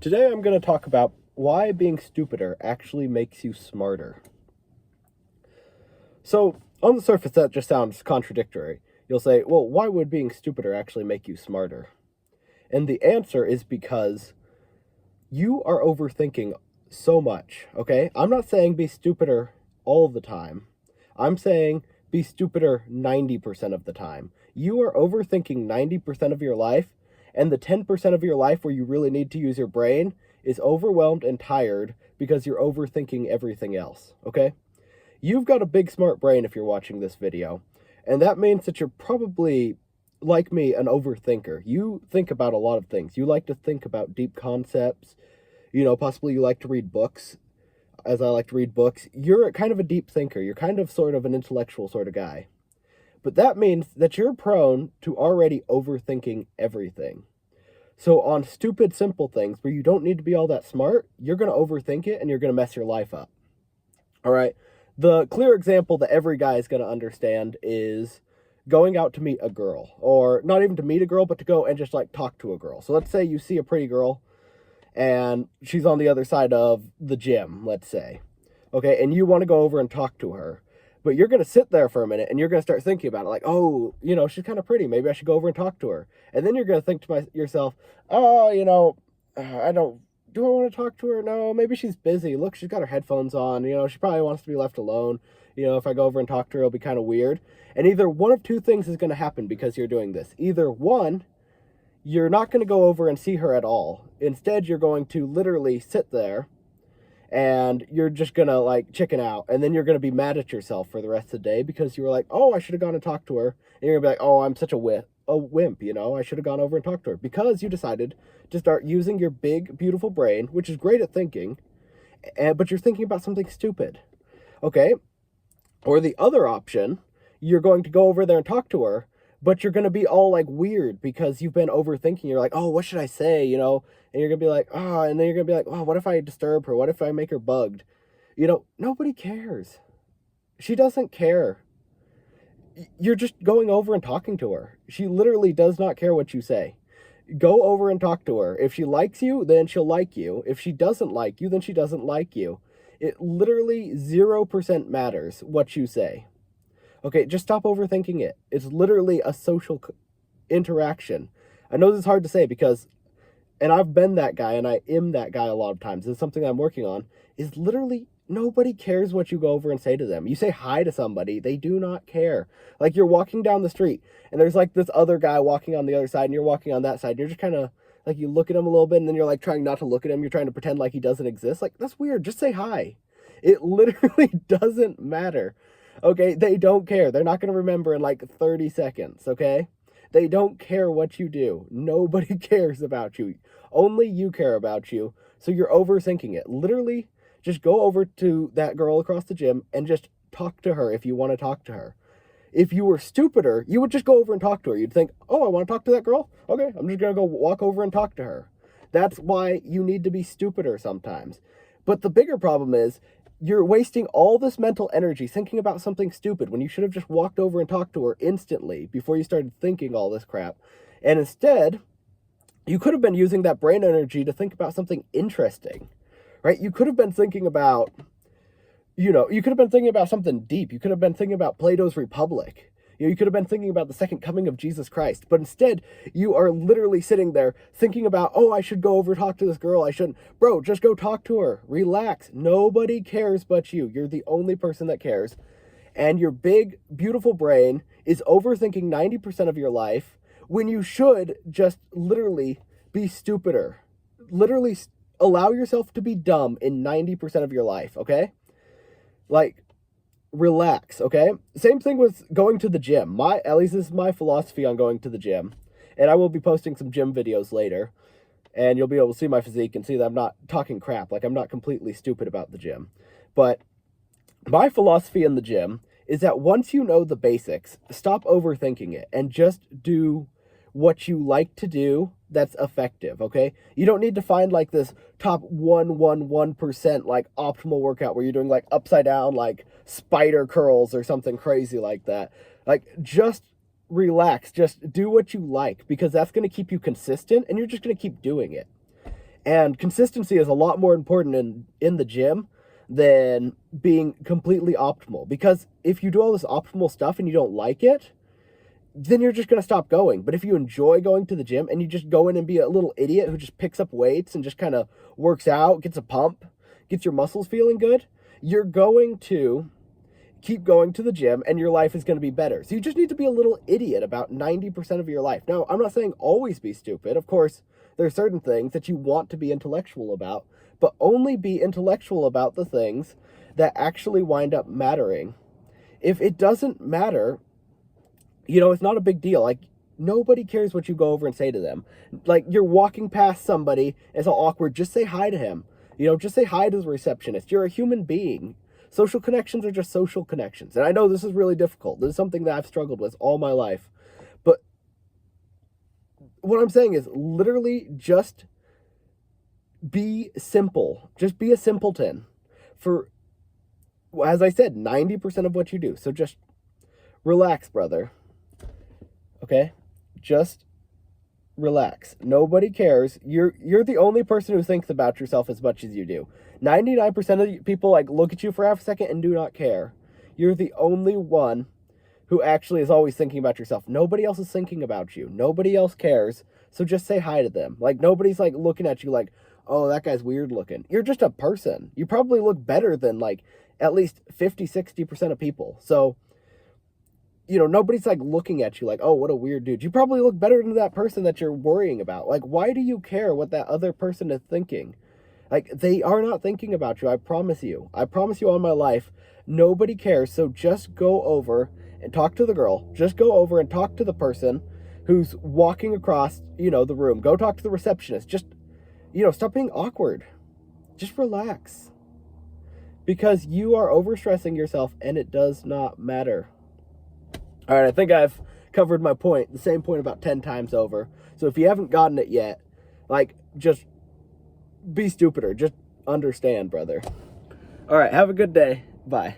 Today I'm going to talk about why being stupider actually makes you smarter. So, on the surface, that just sounds contradictory. You'll say, well, why would being stupider actually make you smarter? And the answer is because you are overthinking so much, okay? I'm not saying be stupider all the time. I'm saying be stupider 90% of the time. You are overthinking 90% of your life, and the 10% of your life where you really need to use your brain is overwhelmed and tired because you're overthinking everything else, okay? You've got a big smart brain if you're watching this video, and that means that you're probably, like me, an overthinker. You think about a lot of things. You like to think about deep concepts. Possibly you like to read books, as I like to read books. You're kind of a deep thinker. You're kind of sort of an intellectual sort of guy. But that means that you're prone to already overthinking everything. So on stupid, simple things where you don't need to be all that smart, you're going to overthink it and you're going to mess your life up. All right. The clear example that every guy is going to understand is going out to meet a girl, or not even to meet a girl, but to go and just like talk to a girl. So let's say you see a pretty girl and she's on the other side of the gym, let's say. Okay, and you want to go over and talk to her. But you're going to sit there for a minute and you're going to start thinking about it like, oh, she's kind of pretty. Maybe I should go over and talk to her. And then you're going to think to yourself, oh, I don't, do I want to talk to her? No, maybe she's busy. Look, she's got her headphones on. She probably wants to be left alone. If I go over and talk to her, it'll be kind of weird. And either one of two things is going to happen because you're doing this. Either one, you're not going to go over and see her at all. Instead, you're going to literally sit there and you're just going to like chicken out. And then you're going to be mad at yourself for the rest of the day because you were like, oh, I should have gone and talked to her. And you're going to be like, oh, I'm such a wimp. I should have gone over and talked to her because you decided to start using your big, beautiful brain, which is great at thinking, but you're thinking about something stupid. Okay? Or the other option, you're going to go over there and talk to her, but you're going to be all like weird because you've been overthinking. You're like, oh, what should I say? And you're going to be like, oh, and then you're going to be like, oh, what if I disturb her? What if I make her bugged? Nobody cares. She doesn't care. You're just going over and talking to her. She literally does not care what you say. Go over and talk to her. If she likes you, then she'll like you. If she doesn't like you, then she doesn't like you. It literally 0% matters what you say. Okay, just stop overthinking it. It's literally a social interaction. I know this is hard to say and I've been that guy and I am that guy a lot of times. It's something I'm working on, is literally nobody cares what you go over and say to them. You say hi to somebody, they do not care. Like you're walking down the street and there's like this other guy walking on the other side and you're walking on that side and you're just kind of like, you look at him a little bit and then you're like trying not to look at him. You're trying to pretend like he doesn't exist. Like, that's weird. Just say hi. It literally doesn't matter. Okay, they don't care. They're not going to remember in like 30 seconds, okay? They don't care what you do. Nobody cares about you. Only you care about you. So you're overthinking it. Literally, just go over to that girl across the gym and just talk to her if you want to talk to her. If you were stupider, you would just go over and talk to her. You'd think, oh, I want to talk to that girl? Okay, I'm just going to go walk over and talk to her. That's why you need to be stupider sometimes. But the bigger problem is, you're wasting all this mental energy thinking about something stupid when you should have just walked over and talked to her instantly before you started thinking all this crap. And instead, you could have been using that brain energy to think about something interesting, right? You could have been thinking about, you could have been thinking about something deep. You could have been thinking about Plato's Republic. You could have been thinking about the second coming of Jesus Christ, but instead you are literally sitting there thinking about, oh, I should go over talk to this girl. I shouldn't. Bro, just go talk to her. Relax. Nobody cares but you. You're the only person that cares. And your big, beautiful brain is overthinking 90% of your life when you should just literally be stupider. Literally allow yourself to be dumb in 90% of your life, okay? Like, relax, okay? Same thing with going to the gym. At least this is my philosophy on going to the gym. And I will be posting some gym videos later. And you'll be able to see my physique and see that I'm not talking crap. Like, I'm not completely stupid about the gym. But my philosophy in the gym is that once you know the basics, stop overthinking it and just do what you like to do that's effective, okay? You don't need to find like this top 1% like optimal workout where you're doing like upside down like spider curls or something crazy like that. Like, just relax, just do what you like, because that's going to keep you consistent and you're just going to keep doing it. And consistency is a lot more important in the gym than being completely optimal. Because if you do all this optimal stuff and you don't like it, then you're just going to stop going. But if you enjoy going to the gym and you just go in and be a little idiot who just picks up weights and just kind of works out, gets a pump, gets your muscles feeling good, you're going to keep going to the gym and your life is going to be better. So you just need to be a little idiot about 90% of your life. Now, I'm not saying always be stupid. Of course, there are certain things that you want to be intellectual about, but only be intellectual about the things that actually wind up mattering. If it doesn't matter, it's not a big deal. Like, nobody cares what you go over and say to them. Like, you're walking past somebody, it's all awkward, just say hi to him. Just say hi to the receptionist. You're a human being. Social connections are just social connections. And I know this is really difficult. This is something that I've struggled with all my life. But what I'm saying is literally just be simple. Just be a simpleton for, as I said, 90% of what you do. So just relax, brother. Okay? Just relax. Nobody cares. You're the only person who thinks about yourself as much as you do. 99% of people look at you for half a second and do not care. You're the only one who actually is always thinking about yourself. Nobody else is thinking about you. Nobody else cares. So just say hi to them. Nobody's looking at you like, oh, that guy's weird looking. You're just a person. You probably look better than at least 50-60% of people. So nobody's looking at you like, oh, what a weird dude. You probably look better than that person that you're worrying about. Why do you care what that other person is thinking? They are not thinking about you. I promise you. I promise you on my life, nobody cares. So just go over and talk to the girl. Just go over and talk to the person who's walking across, the room. Go talk to the receptionist. Just, stop being awkward. Just relax. Because you are overstressing yourself and it does not matter. All right, I think I've covered my point, the same point about 10 times over. So if you haven't gotten it yet, just be stupider. Just understand, brother. All right, have a good day. Bye.